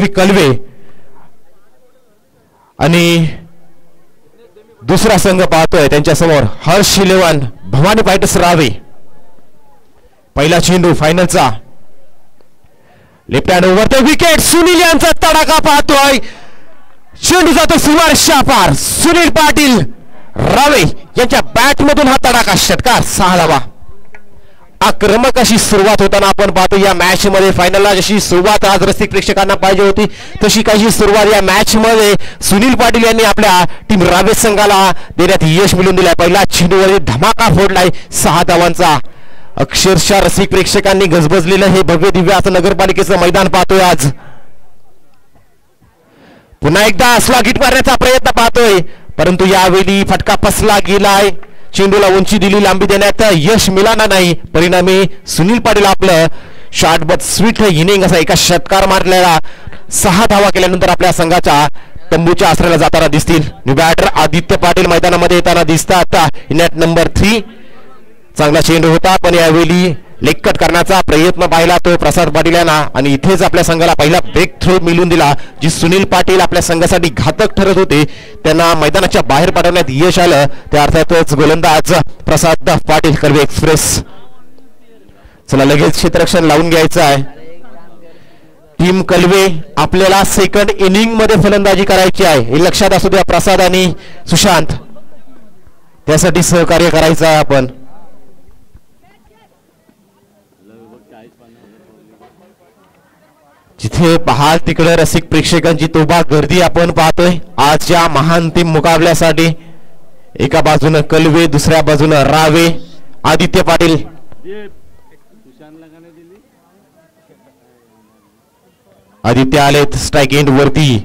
गावदेवी कलवे आणि दुसरा संघ पाहतोय त्यांच्या समोर हर्ष इलेव्हन भवानी फायटर्स रावे. पहिला चेंडू फायनलचा left hand over the wicket. Sunil यांचा तडाखा पाहतोय. चेंडू जातो सीमारेषा पार. सुनील पाटील रावे यांच्या बॅट मधून हा तडाखा. षटकार. 6 धावा. आक्रमक अशी सुरुवात होताना आपण पाहतो या मॅच मध्ये. फायनलला जशी सुरुवात आज रसिक प्रेक्षकांना पाहिजे होती तशी काही सुरुवात या मॅच मध्ये सुनील पाटील यांनी आपल्या टीम रावे संघाला देण्यात यश मिळवून दिलंय. पहिला चेंडूवर धमाका फोडलाय 6 धावांचा. अक्षरशः रसिक प्रेक्षकांनी गजबजलेलं हे भव्य दिव्य असं नगरपालिकेचं मैदान पाहतोय आज. पुन्हा एकदा स्लॉगिट मारण्याचा प्रयत्न पाहतोय परंतु यावेळी फटका फसला गेलाय. चेंडूला उंची दिली, लांबी देण्यात यश मिळालं नाही. परिणामी सुनील पाटील आपलं शॉर्ट बट स्वीट इनिंग असा एका षटकार मारलेला 6 धावा केल्यानंतर आपल्या संघाच्या तंबूच्या आश्रयाला जाताना दिसतील. न्यू बॅटर आदित्य पाटील मैदानामध्ये येताना दिसतात. Net number 3. चांगला चेंडू होता पण यावेळी लेग कट करण्याचा प्रयत्न पाहिला तो प्रसाद पाटील यांना आणि इथेच आपल्या संघाला पहिला ब्रेक थ्रो मिळून दिला. जी सुनील पाटील आपल्या संघासाठी घातक ठरत होते त्यांना मैदानाच्या बाहेर पाठवण्यात यश आलं. त्या अर्थातच गोलंदाज प्रसाद पाटील कलवे एक्सप्रेस. चला लगेच क्षेत्ररक्षण लावून घ्यायचं आहे. टीम कलवे आपल्याला सेकंड इनिंग मध्ये फलंदाजी करायची आहे हे लक्षात असू द्या. प्रसाद आणि सुशांत त्यासाठी सहकार्य करायचं आहे आपण. जिथे पाहाल तिकडे रसिक प्रेक्षकांची तोबा गर्दी आपण पाहतोय आजच्या महाअंतिम मुकाबल्यासाठी. एका बाजूने कलवे दुसऱ्या बाजूने रावे. आदित्य पाटील आदित्य आलेत स्ट्राइक एंड वरती.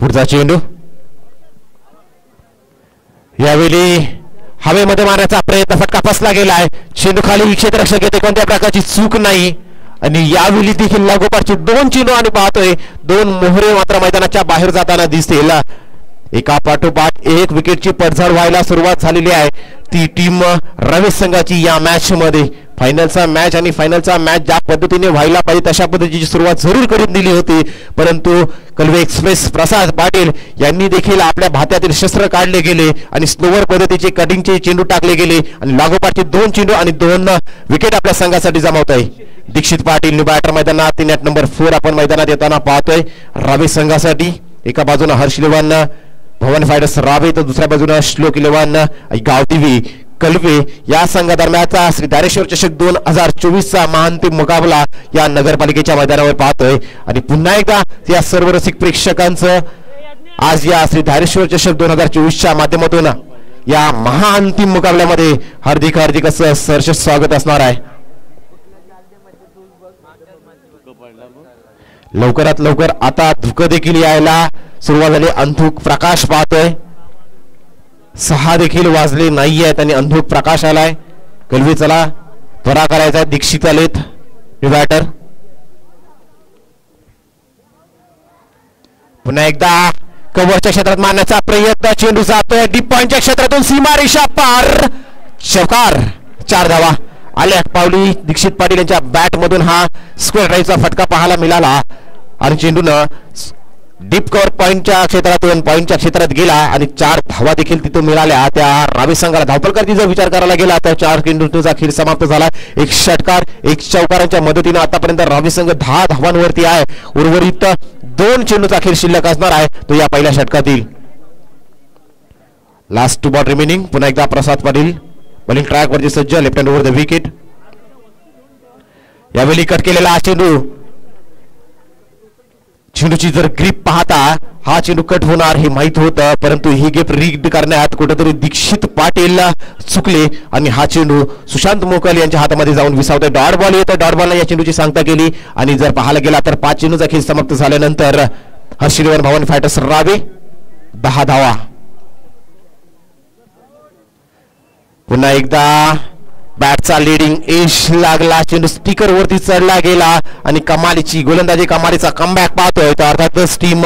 पुढचा चेंडू यावेळी हवेमध्ये मारण्याचा प्रयत्न. फटका फसला गेलाय. चेंडू खाली क्षेत्ररक्षक येते कोणत्या प्रकारची चूक नाही आणि यावेळी देखील लागोपाठचे 2 चेंडू आणि पाहतोय 2 मोहरे मात्र मैदानाच्या बाहेर जाताना दिसतील. एका पाठोपाठ एक विकेटची पडझड व्हायला सुरुवात झालेली आहे. ती टीम रवी संघाची या मॅच मध्ये. फायनलचा मॅच आणि फायनलचा मॅच ज्या पद्धतीने व्हायला पाहिजे तशा पद्धतीची सुरुवात जरूर करून दिली होती परंतु कलवे एक्सप्रेस प्रसाद पाटील यांनी देखील आपल्या भात्यातील शस्त्र काढले गेले आणि स्लोवर पद्धतीचे कटिंगचे चेंडू टाकले गेले आणि लागोपाठचे 2 चेंडू आणि 2 विकेट आपल्या संघासाठी जमावत आहे. दीक्षित पाटील न्यू बॅटर मैदानात. नेट नंबर 4 आपण मैदानात येताना पाहतोय रवी संघासाठी. एका बाजूने हर्ष इलेव्हन भवानी फायटर्स रावे तर दुसऱ्या बाजूने श्लोक इलेव्हन गावदेवी कलवे या संघादरम्यानचा श्री धारेश्वर चषक 2024 चा महाअंतिम मुकाबला या नगरपालिकेच्या मैदानावर पाहतोय. आणि पुन्हा एकदा या सर्व रसिक प्रेक्षकांचं आज या श्री धारेश्वर चषक 2024 च्या माध्यमातून या महाअंतिम मुकाबल्यामध्ये हार्दिक हार्दिक असं सहर्ष स्वागत असणार आहे. लवकरात लवकर आता धुकं देखील यायला सुरुवात झाली. अंधुक प्रकाश पाहतोय. 6 देखील वाजले नाही आहेत आणि अंधुक प्रकाश आलाय. कलवे चला त्वरा करायचा. दीक्षित आलेत बॅटर. पुन्हा एकदा कव्हरच्या क्षेत्रात मारण्याचा प्रयत्न. चेंडू जातोय डीप पॉइंटच्या क्षेत्रातून सीमारेषा पार. षटकार. 4 धावा आल्या. पावली दीक्षित पाटील यांच्या बॅट मधून हा स्क्वेअर ड्राईव्हचा फटका पाहायला मिळाला आणि चेंडूनं डीप कव्हर पॉइंटच्या क्षेत्रातून पॉइंटच्या क्षेत्रात गेला आणि 4 धावा देखील तिथून मिळाल्या. त्या रावी संघाला धावपल करतीचा विचार करायला गेला तर 4 चेंडूचा खेळ समाप्त झाला. 1 षटकार 1 चौकारांच्या मदतीने आतापर्यंत रावी संघ 10 धावांवरती आहे. उर्वरित 2 चेंडूचा खेळ शिल्लक असणार आहे तो या पहिल्या षटकातील. Last 2 ball remaining. पुन्हा एकदा प्रसाद पाटील बॉलिंग ट्रॅक वरती सज्ज. Left hand over the wicket. यावेळी कट केलेला चेंडू. चेंडूची जर ग्रीप पाहता हा चेंडू कट होणार हे माहित होतं परंतु ही ग्रीप रीड करण्यात कुठेतरी दीक्षित पाटील चुकले आणि हा चेंडू सुशांत मोकल यांच्या हातामध्ये जाऊन विसावतोय. डॉट बॉल येतो. डॉट बॉलला या चेंडूची सांगता केली आणि जर पाहायला गेला तर 5 चेंडूचा खेळ समाप्त झाल्यानंतर हर्ष इलेव्हन भवानी फायटर्स रावे 10 धावा. पुन्हा एकदा बॅटचा लीडिंग एज लागला. चेंडू स्टिकर वरती चढला गेला आणि कमालीची गोलंदाजी कमालीचा कमबॅक पाहतोय. तर अर्थातच टीम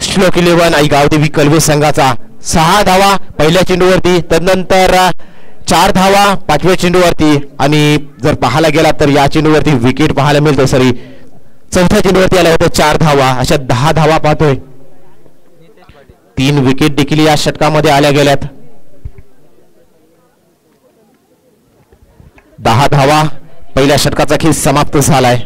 श्लोक इलेव्हन आणि गावदेवी कलवे संघाचा 6 धावा पहिल्या चेंडूवरती, तदनंतर 4 धावा 5व्या चेंडूवरती आणि जर पाहायला गेला तर या चेंडूवरती विकेट पाहायला मिळते. सॉरी, चौथ्या चेंडूवरती आल्या होत्या 4 धावा, अशा 10 धावा पाहतोय. 3 विकेट देखील या षटकामध्ये आल्या गेल्यात. 10 धावा पहिल्या षटकाचा खेळ समाप्त झालाय.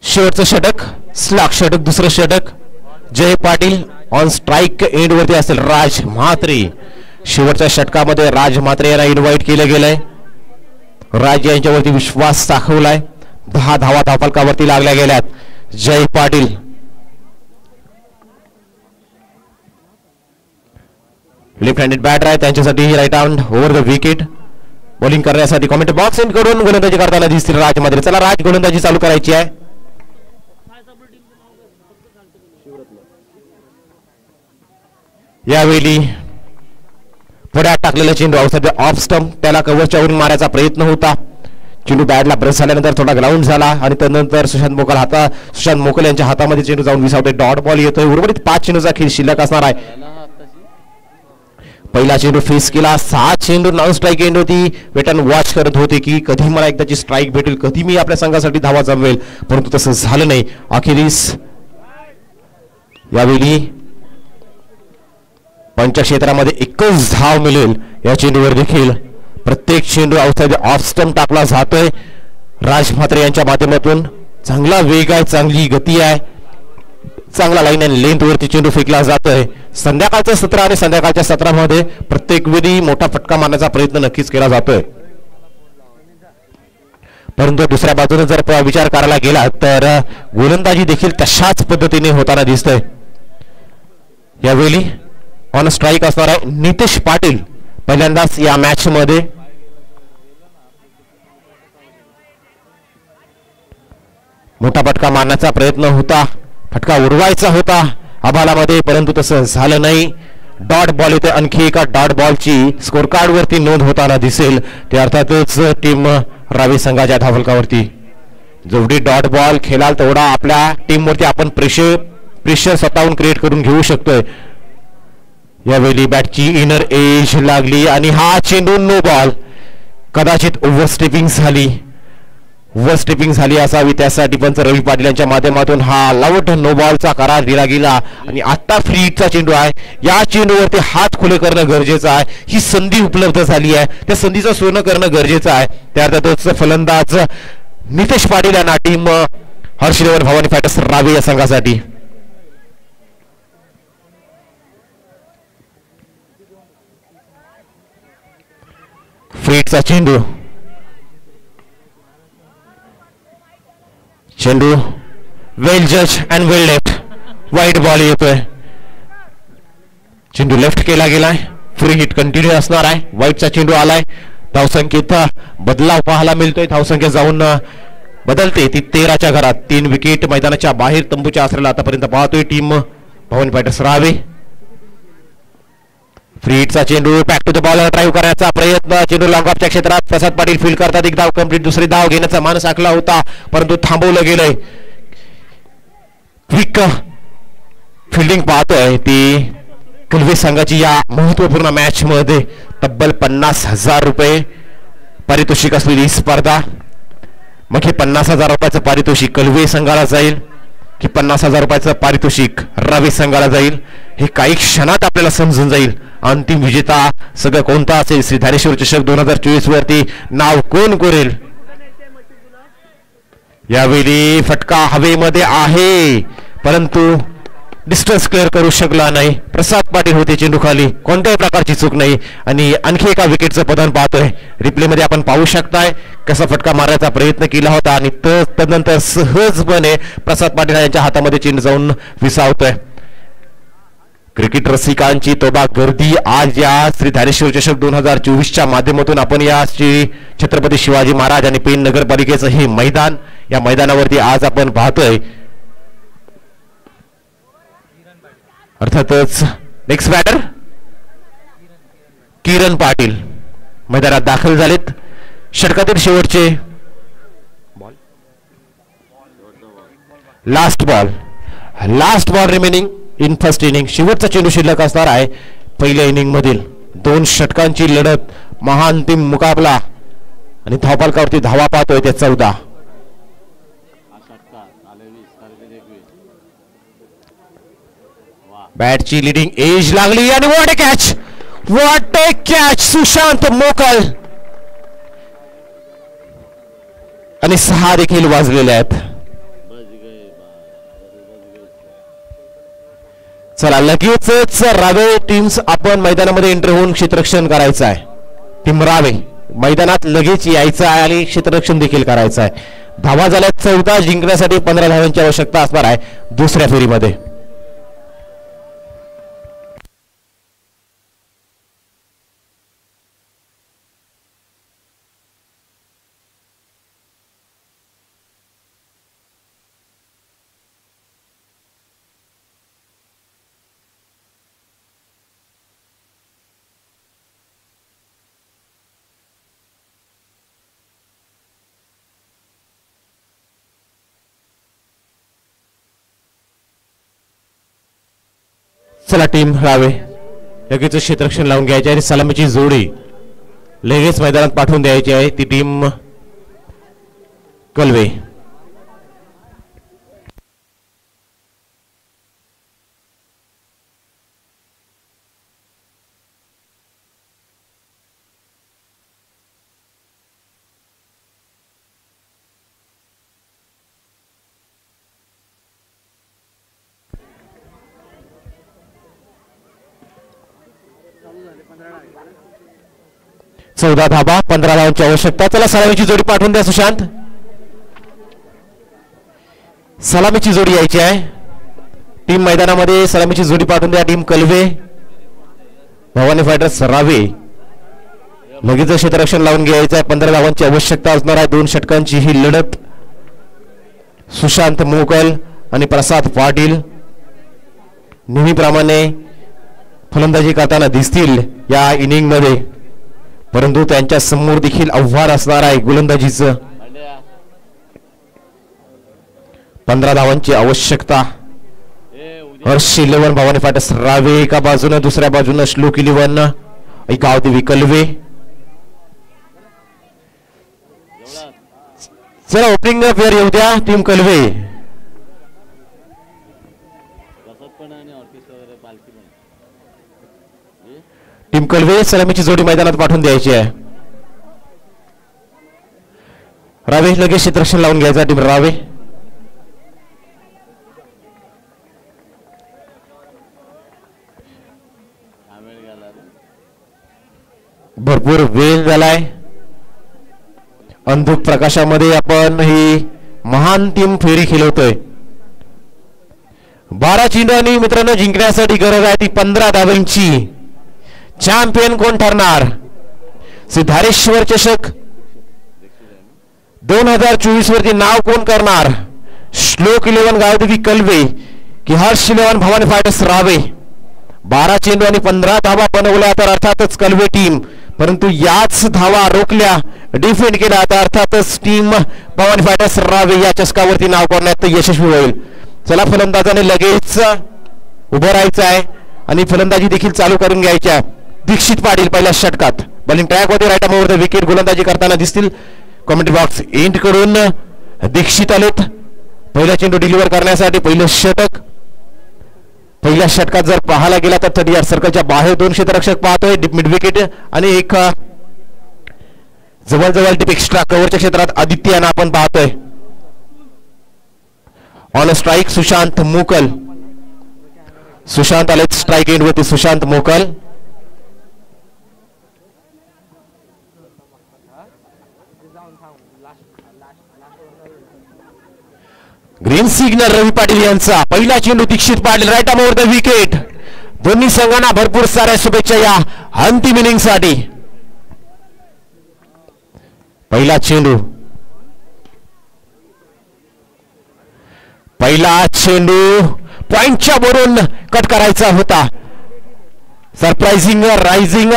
शेवटचं षटक, स्लॅग षटक, दुसरं षटक. जय पाटील ऑन स्ट्राईक एंड वरती असेल. राज म्हात्रे शेवटच्या षटकामध्ये राज म्हात्रे यांना इन्व्हाइट केलं गेलंय. राज यांच्यावरती विश्वास दाखवलाय. 10 धावा धावफलकावरती लागल्या गेल्यात. Jay Patil left handed batter आहे, त्यांच्यासाठी right hand over the wicket. Bowling करण्यासाठी कॉमेंट बॉक्स एंड कडून गोलंदाजी करताना दिसतील राज म्हात्रे. चला राज, गोलंदाजी चालू करायची आहे. यावेळी पुढ्यात टाकलेला चेंडू सध्या ऑफ स्टंप, त्याला कव्हरच्या वरून मारायचा प्रयत्न होता. चेंडू बॅटला प्रेस झाल्यानंतर थोडा ग्राउंड झाला आणि त्यानंतर सुशांत मोकल यांच्या हातामध्ये चेंडू जाऊन विसावतोय. डॉट बॉल येतोय. उर्वरित 5 चेंडूचा खेळ शिल्लक असणार आहे. पहिला चेंडू फेस केला. 6 चेंडू नॉन स्ट्राईक एंड होती. वेटन वॉच करत होते की कधी मला एकदाची स्ट्राईक भेटेल, कधी मी आपल्या संघासाठी धावा जमवेल, परंतु तसं झालं नाही. अखेरीस यावेळी पंचक्षेत्रामध्ये 21 धाव मिळेल. या चेंडूवर देखील प्रत्येक चेंडू ऑफ स्टंप टाकला जातोय. राज म्हात्रे यांच्या माध्यमातून चांगला वेग आहे, चांगली गती आहे, चांगला लाईन अँड लेंथ वरती चेंडू फेकला जातोय. संध्याकाळचं सत्र आणि संध्याकाळच्या सत्रामध्ये प्रत्येक वेळी मोठा फटका मारण्याचा प्रयत्न नक्कीच केला जातोय. परंतु दुसऱ्या बाजूने जर विचार करायला गेला तर गोलंदाजी देखील तशाच पद्धतीने होताना दिसतंय. यावेळी ऑन स्ट्राईक असणार आहे नितेश पाटील. पहिल्यांदाच या मॅच मध्ये मोठा फटका मारण्याचा प्रयत्न होता, फटका उडवायचा होता आभालामध्ये, परंतु तसं झालं नाही. डॉट बॉल येते. आणखी एका डॉट बॉलची स्कोर कार्ड वरती नोंद होताना दिसेल. ते अर्थातच टीम रावी संघाच्या धावफलकावरती. जेवढी डॉट बॉल खेळाल तेवढा आपल्या टीम वरती आपण प्रेशर स्वतःहून क्रिएट करून घेऊ शकतोय. यावेळी बॅटची इनर एज लागली आणि हा चेंडू नो बॉल. कदाचित ओव्हरस्टेपिंग झाली असावी, त्यासाठी पंच रवी पाटील यांच्या माध्यमातून हा लाऊड नो बॉलचा करार दिला गेला. आणि आता फ्री हिटचा चेंडू आहे. या चेंडूवरती हात खुले करणं गरजेचं आहे. ही संधी उपलब्ध झाली आहे, त्या संधीचं सोनं करणं गरजेचं आहे. त्यातच फलंदाज नितेश पाटील यांना टीम हर्षदेवन भवानी फायटर्स रावे या संघासाठी. फ्रीटचा चेंडू वेल जज अँड वेल लेफ्ट. वाईट बॉल येतोय. चेंडू लेफ्ट केला गेलाय. फ्री हिट कंटिन्यू असणार आहे. वाईटचा चेंडू आलाय. धावसंख्येत बदलाव पाहायला मिळतोय. धावसंख्या जाऊन बदलते ती 13च्या घरात. 3 विकेट मैदानाच्या बाहेर तंबूच्या आसऱ्याला आतापर्यंत पाहतोय टीम भवानी फायटर्स रावे. फ्री हिटचा चेंडू back to the ball drive करण्याचा प्रयत्न. चेंडू लॉंग ऑफच्या क्षेत्रात. प्रसाद पाटील फील्ड करतात. एक धाव कंप्लीट. दुसरी धाव घेण्याचा मानस आखला होता, परंतु थांबवलं गेलंय. क्विक फिल्डिंग पाहतोय ती कलवे संघाची या महत्वपूर्ण मॅच मध्ये. तब्बल 50,000 रुपये पारितोषिक असलेली स्पर्धा. मग हे 50,000 रुपयाचं पारितोषिक कलवे संघाला जाईल की 50,000 रुपयाचं पारितोषिक रावे संघाला जाईल, हे काही क्षणात आपल्याला समजून जाईल. अंतिम विजेता सगळं कोणता असेल, श्री धारेश्वर चषक 2024 वरती नाव कोण कोरेल. यावेळी फटका हवेमध्ये आहे, परंतु डिस्टन्स क्लिअर करू शकला नाही. प्रसाद पाटील होते चेंडू खाली. कोणत्याही प्रकारची चूक नाही. आणि आणखी एका विकेटचं पतन पाहतोय. रिप्ले मध्ये आपण पाहू शकताय कसा फटका मारण्याचा प्रयत्न केला होता आणि तदनंतर सहजपणे प्रसाद पाटील यांच्या हातामध्ये चेंडू जाऊन विसावतोय. क्रिकेट रसिकांची तोबा गर्दी आज या श्री धारेश्वर चषक 2024च्या माध्यमातून आपण या श्री छत्रपती शिवाजी महाराज आणि पेण नगरपालिकेचं हे मैदान, या मैदानावरती आज आपण पाहतोय. अर्थातच नेक्स्ट बॅटर किरण पाटील मैदानात दाखल झालेत. षटकातील शेवटचे last ball remaining in first inning. शेवटचा चेंडू शिल्लक असणार आहे पहिल्या इनिंग मधील. 2 षटकांची लढत, महाअंतिम मुकाबला आणि धावफलकावरती धावा पाहतोय ते 14. बॅटची लिडिंग एज लागली आणि व्हॉट ए कॅच सुशांत मोकल आणि 6 देखील वाजलेले आहेत. चला लगेचच रावे टीम्स आपण मैदानामध्ये एंटर होऊन क्षेत्ररक्षण करायचं आहे. टीम रावे मैदानात लगेच यायचं आहे आणि क्षेत्ररक्षण देखील करायचं आहे. धावा झाल्यात 14. जिंकण्यासाठी 15 धावांची आवश्यकता असणार आहे दुसऱ्या फेरीमध्ये. चला टीम रावे लगेच क्षेत्ररक्षण लावून घ्यायचे आणि सलामीची जोडी लगेच मैदानात पाठवून द्यायची आहे. ती टीम कलवे. चौदा धाबा 15 धावांची आवश्यकता. चला सलामीची जोडी पाठवून द्या सुशांत. सलामीची जोडी यायची आहे टीम मैदानामध्ये. सलामीची जोडी पाठवून द्या टीम कलवे. भवानी फायटर्स रावे लगेच क्षेत्ररक्षण लावून घ्यायचं आहे. 15 धावांची आवश्यकता असणार आहे. 2 षटकांची ही लढत. सुशांत मोकल आणि प्रसाद पाटील नेहमीप्रमाणे फलंदाजी करताना दिसतील या इनिंग मध्ये, परंतु त्यांच्या समोर देखील आव्हान असणार आहे गोलंदाजीचं. 15 धावांची आवश्यकता. हर्ष 11 भवानी फायटर्स रावे एका बाजूने, दुसऱ्या बाजूने श्लोक 11 गावदेवी कलवे. चला ओपनिंग प्लेयर येऊ द्या टीम कलवे. टीम कलवे सलामीची जोडी मैदानात पाठवून द्यायची आहे. रावे लगेच क्षेत्ररक्षण लावून घ्यायचा टीम रावे. भरपूर वेळ झालाय. अंधुक प्रकाशामध्ये आपण ही महान टीम फेरी खेळवतोय. 12 चेंडू आणि मित्रांनो जिंकण्यासाठी गरज आहे ती 15 धावांची. चॅम्पियन कोण ठरणार? सिद्धारेश्वर चषक 2024 वरती नाव कोण करणार? श्लोक 11 गावदेवी कलवे की हर्ष 11 भवानी फायटर्स रावे? 12 चेंडू आणि 15 धावा बनवल्या तर अर्थातच कलवे टीम, परंतु याच धावा रोखल्या, डिफेंड केला तर अर्थातच टीम भवानी फायटर्स रावे या चषकावरती नाव करण्यात यशस्वी होईल. चला फलंदाजाने लगेच उभं राहायचं आहे आणि फलंदाजी देखील चालू करून घ्यायची आहे. दीक्षित पाटील पहिल्या षटकात बॉलिंग ट्रॅक मध्ये राईट आर्म वर विकेट गोलंदाजी करताना दिसतील. कमेंट्री बॉक्स एंड करून दीक्षित आलेत पहिला चेंडू डिलिव्हर करण्यासाठी. पहिलं षटक, पहिल्या षटकात जर पाहायला गेला तर 30 यार्ड सर्कलच्या बाहेर 2 क्षेत्ररक्षक पाहतोय. डीप मिड विकेट आणि एक जवळजवळ डीप एक्स्ट्रा कव्हरच्या क्षेत्रात आदित्य यांना आपण पाहतोय. ऑन स्ट्राईक सुशांत मोकल. सुशांत आलेत स्ट्राईक एंड वरती. सुशांत मोकल ग्रीन सिग्नल रवी पाटील यांचा. पहिला चेंडू Dixit Patil right arm over the wicket. दोन्ही संघांना भरपूर साऱ्या शुभेच्छा या अंतिम इनिंगसाठी. पहिला चेंडू पॉइंटच्या वरून कट करायचा होता. सरप्राइझिंग रायझिंग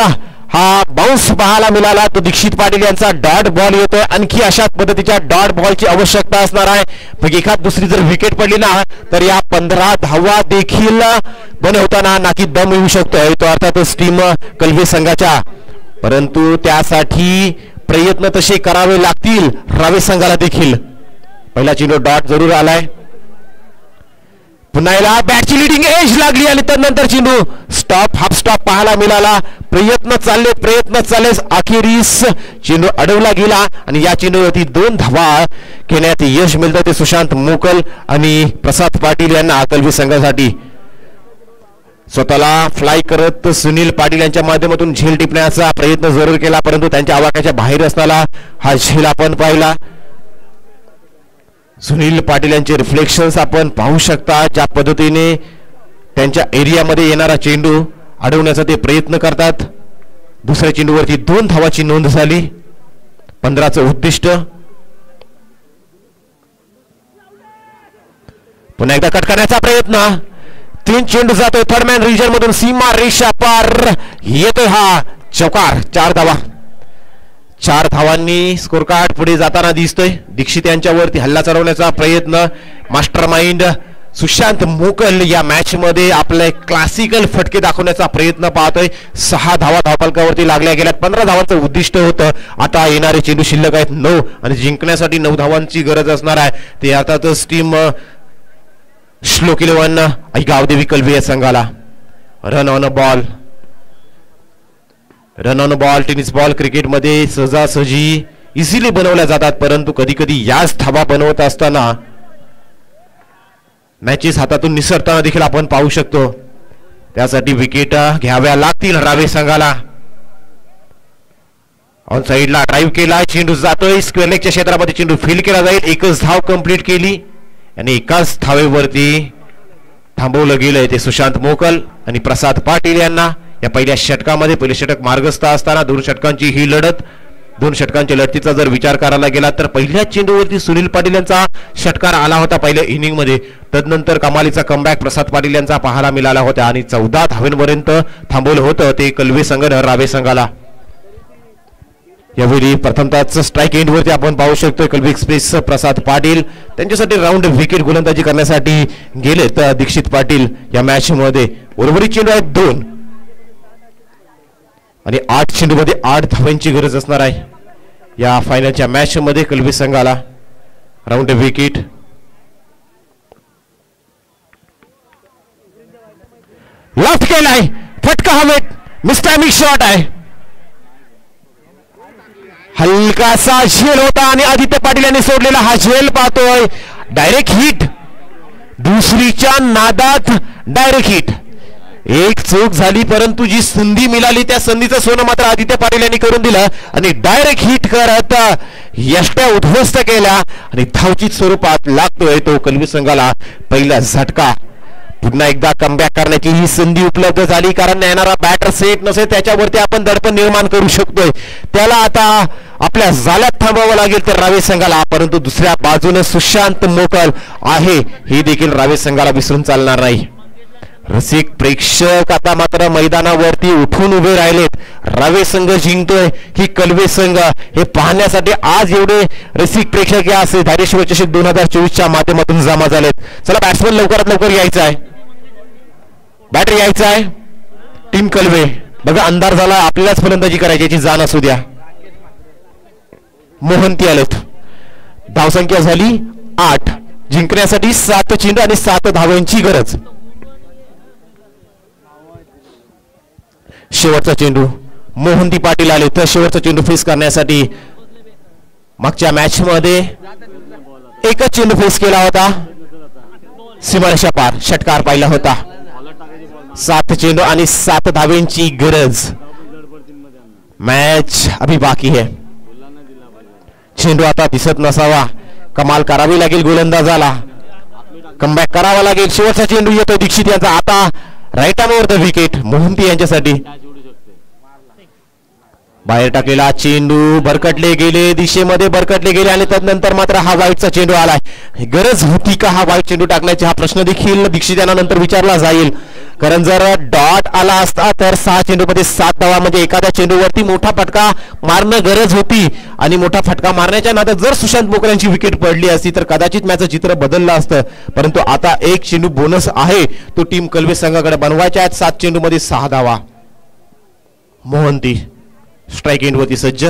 हा बाउन्स पाहायला मिळाला. तो दीक्षित पाटील यांचा डॉट बॉल येतोय. आणखी अशाच पद्धतीच्या डॉट बॉलची आवश्यकता असणार आहे. मग एखाद दुसरी जर विकेट पडली ना तर या 15 धावा देखील बनवताना नाकी दम येऊ शकतोय. तो अर्थातच टीम कलवे संघाच्या, परंतु त्यासाठी प्रयत्न तसे करावे लागतील रावे संघाला देखील. पहिला चेंडू डॉट जरूर आलाय. पुन्हा याला बॅटची लिडिंग एज लागली आणि त्यानंतर चेंडू स्टॉप हाफ स्टॉप पाहायला मिळाला. प्रयत्न चालले अखेरीस चेंडू अडवला गेला आणि या चेंडूवरती 2 धावा घेण्यात यश मिळतं. ते सुशांत मोकल आणि प्रसाद पाटील यांना कलवी संघासाठी. स्वतःला फ्लाय करत सुनील पाटील यांच्या माध्यमातून झेल टिपण्याचा प्रयत्न जरूर केला, परंतु त्यांच्या आवाक्याच्या बाहेर असताना हा झेल आपण पाहिला. सुनील पाटील यांचे रिफ्लेक्शन्स आपण पाहू शकता. ज्या पद्धतीने त्यांच्या एरियामध्ये येणारा चेंडू अडवण्याचा ते प्रयत्न करतात. दुसऱ्या चेंडूवरती 2 धावाची नोंद झाली. 15चं उद्दिष्ट. पुन्हा एकदा कट करण्याचा प्रयत्न. 3 चेंडू जातोय थर्डमॅन रिजन मधून. सीमा रेषा पार येतोय हा चौकार. 4 धावा. 4 धावांनी स्कोर कार्ड पुढे जाताना दिसतोय. दीक्षित यांच्यावरती हल्ला चढवण्याचा प्रयत्न. मास्टर माइंड सुशांत मोकल या मॅच मध्ये आपले क्लासिकल फटके दाखवण्याचा प्रयत्न पाहतोय. 6 धावा धावफलकावरती लागल्या गेल्यात. 15 धावांचं उद्दिष्ट होतं. आता येणारे चेंडू शिल्लक आहेत 9 आणि जिंकण्यासाठी 9 धावांची गरज असणार आहे. ते अर्थातच टीम श्लोक 11 गावदेवी कलवी या संघाला. Run on a ball tennis ball क्रिकेटमध्ये सहजासहजी इझिली बनवल्या जातात, परंतु कधी कधी याच धावा बनवत असताना मॅचेस हातातून निसरताना देखील आपण पाहू शकतो. त्यासाठी विकेट घ्याव्या लागतील रावे संघाला. ऑन साइडला ड्राईव्ह केला. चेंडू जातोय स्क्वेअर लेगच्या क्षेत्रामध्ये. चेंडू फील्ड केला जाईल. 1च धाव कंप्लीट केली आणि एकाच धावेवरती थांबवलं गेलंय ते सुशांत मोकल आणि प्रसाद पाटील यांना. या पहिल्या षटकामध्ये पहिले षटक मार्गस्थ असताना 2 षटकांची ही लढत. 2 षटकांच्या लढतीचा जर विचार करायला गेला तर पहिल्या चेंडूवरती सुनील पाटील यांचा षटकार आला होता पहिल्या इनिंग मध्ये. तदनंतर कमालीचा कमबॅक प्रसाद पाटील यांचा पाहायला मिळाला होता आणि 14 धावांपर्यंत थांबवलं होतं ते कलवे संघ रावे संघाला. यावेळी प्रथमतः स्ट्राईक एंड वरती आपण पाहू शकतो कलवी एक्सप्रेस प्रसाद पाटील त्यांच्यासाठी राऊंड विकेट गोलंदाजी करण्यासाठी गेले. तर दीक्षित पाटील या मॅच मध्ये उर्वरित चेंडू आहेत 2 आणि 8 चेंडूमध्ये 8 धावांची गरज असणार आहे या फायनलच्या मॅच मध्ये कलवी संघाला. Round wicket. लेफ्ट केलाय. फटका हवेत. मिस्टॅमिक शॉट आहे. हलकासा झेल होता आणि आदित्य पाटील यांनी सोडलेला हा झेल पाहतोय. Direct hit. दुसरीच्या नादात डायरेक्ट हिट. एक चूक झाली परंतु जी संधी मिळाली त्या संधीचं सोनं मात्र आदित्य पाटील यांनी करून दिलं आणि डायरेक्ट हिट करत यष्ट्या उद्ध्वस्त केल्या आणि धावचित स्वरूपात लागतोय तो कलवी संघाला पहिला झटका. पुन्हा एकदा कमबॅक करण्याची ही संधी उपलब्ध झाली कारण येणारा बॅटर सेट नसेल त्याच्यावरती आपण दडपण निर्माण करू शकतोय. त्याला आता आपल्या जाळ्यात थांबावं लागेल तर रावे संघाला, परंतु दुसऱ्या बाजूने सुशांत मोकल आहे हे देखील रावे संघाला विसरून चालणार नाही. रसिक प्रेक्षक आता मात्र मैदानावरती उठून उभे राहिलेत. रावे संघ जिंकतोय की कलवे संघ हे पाहण्यासाठी आज एवढे रसिक प्रेक्षक या धारेश्वर चषक 2024च्या माध्यमातून जमा झालेत. चला बॅट्समन लवकरात लवकर यायचा आहे. बॅटर यायचा आहे. टीम कलवे बघा अंधार झाला. आपल्यालाच फलंदाजी करायची याची जाण असू द्या. मोहंती आलेत. धावसंख्या झाली 8. जिंकण्यासाठी 7 चेंडू आणि 7 धावांची गरज. शेवटचा चेंडू. मोहंती पाटील आले तर शेवटचा चेंडू फेस करण्यासाठी. मागच्या मॅच मध्ये एकच चेंडू फेस केला होता. सीमारेषा पार षटकार पाहिला होता. 7 चेंडू आणि 7 धावेंची गरज. मॅच अभी बाकी है. चेंडू आता दिसत नसावा. कमाल करावी लागेल गोलंदाजाला. कमबॅक करावा लागेल. शेवटचा चेंडू येतो दीक्षित यांचा. आता राईट आर्मवर द विकेट मोहंती यांच्यासाठी. बाहेर टाकलेला चेंडू भरकटले गेले, दिशेमध्ये भरकटले गेले आणि त्यानंतर मात्र हा वाईटचा चेंडू आलाय. गरज होती का हा वाईट चेंडू टाकण्याची, हा प्रश्न देखील दीक्षित यांना नंतर विचारला जाईल. कारण जर डॉट आला असता तर 6 चेंडूमध्ये 7 धावा, म्हणजे एखाद्या चेंडूवरती मोठा फटका मारणं गरज होती आणि मोठा फटका मारण्याच्या नादात जर सुशांत मोकल यांची विकेट पडली असती तर कदाचित मॅचचं चित्र बदललं असतं. परंतु आता एक चेंडू बोनस आहे, तो टीम कलवे संघाकडे बनवायच्या आहेत. 7 चेंडूमध्ये 6 धावा. मोहंती स्ट्राइक एंड वरती सज्ज.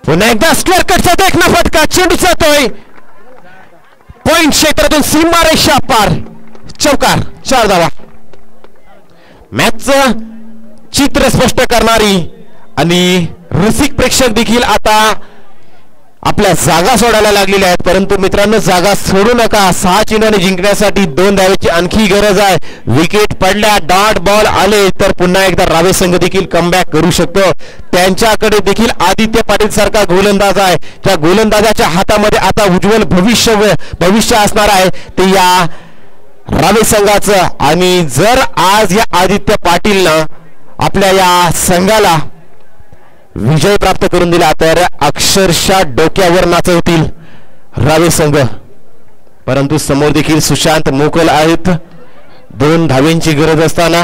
पुन्हा एकदा स्क्वेअर कटचा देखना फटका, चेंडू जातोय पॉइंट क्षेत्रातून सीमारेषा पार, चौकार, 4 धावा. मॅचचं चित्र स्पष्ट करणारी आणि रसिक प्रेक्षक देखील आता आपल्या जागा सोडायला लागलेल्या आहेत. परंतु मित्रांनो, जागा सोडू नका. 6 चेंडूने जिंकण्यासाठी 2 धावेची आणखी गरज आहे. विकेट पडल्या, डॉट बॉल आले तर पुन्हा एकदा रावे संघ देखील कमबॅक करू शकतो. त्यांच्याकडे देखील आदित्य पाटील सारखा गोलंदाज आहे. त्या गोलंदाजाच्या हातामध्ये आता उज्ज्वल भविष्य असणार आहे ते या रावे संघाचं. आणि जर आज या आदित्य पाटीलनं आपल्या या संघाला विजय प्राप्त करून दिला तर अक्षरशः डोक्यावर नाचवतील रावे संघ. परंतु समोर देखील सुशांत मोकल आहेत. 2 धावेंची गरज असताना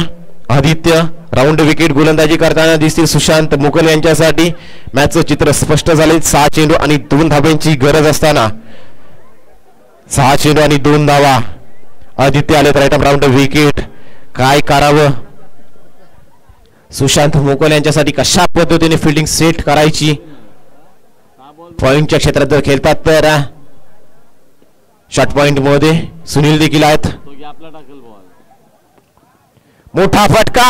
आदित्य राऊंड विकेट गोलंदाजी करताना दिसतील सुशांत मोकल यांच्यासाठी. मॅचचं चित्र स्पष्ट झाले. 6 चेंडू आणि 2 धावेंची गरज असताना 6 चेंडू आणि 2 धावा. आदित्य आले राईट आर्म राऊंड विकेट. काय करावं सुशांत मोकल यांच्यासाठी, कशा पद्धतीने फिल्डिंग सेट करायची. पॉइंटच्या क्षेत्रात जर खेळतात तर शॉर्ट पॉइंट मध्ये सुनील देखील आहेत. मोठा फटका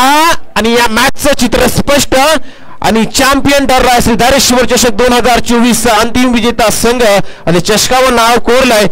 आणि या मॅचचं चित्र स्पष्ट. आणि चॅम्पियन ठरलाय श्री धारेश्वर चषक 2024 अंतिम विजेता संघ आणि चषकावर नाव कोरलंय